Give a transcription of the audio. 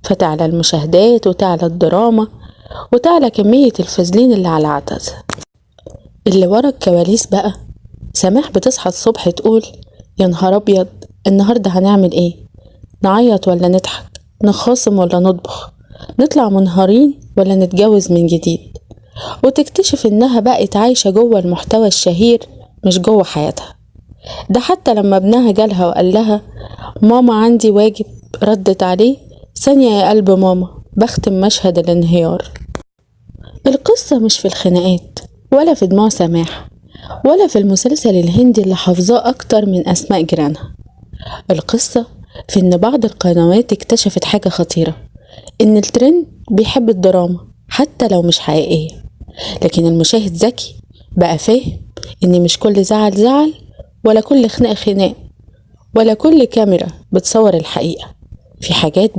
فتعلى المشاهدات وتعلى الدراما وتعلى كمية الفازلين اللي على العدسة. اللي ورا الكواليس بقى، سماح بتصحى الصبح تقول يا نهار أبيض، النهاردة هنعمل ايه؟ نعيط ولا نضحك؟ نخاصم ولا نطبخ؟ نطلع منهارين ولا نتجوز من جديد؟ وتكتشف انها بقت عايشة جوه المحتوى الشهير مش جوه حياتها. ده حتى لما ابنها جالها وقال لها ماما عندي واجب، ردت عليه ثانية يا قلب ماما بختم مشهد الانهيار. القصة مش في الخناقات ولا في دموع سماح ولا في المسلسل الهندي اللي حافظاه أكتر من أسماء جيرانها. القصة في إن بعض القنوات اكتشفت حاجة خطيرة، إن الترند بيحب الدراما حتى لو مش حقيقية، لكن المشاهد ذكي بقى فاهم إن مش كل زعل زعل، ولا كل خناق خناق، ولا كل كاميرا بتصور الحقيقة. في حاجات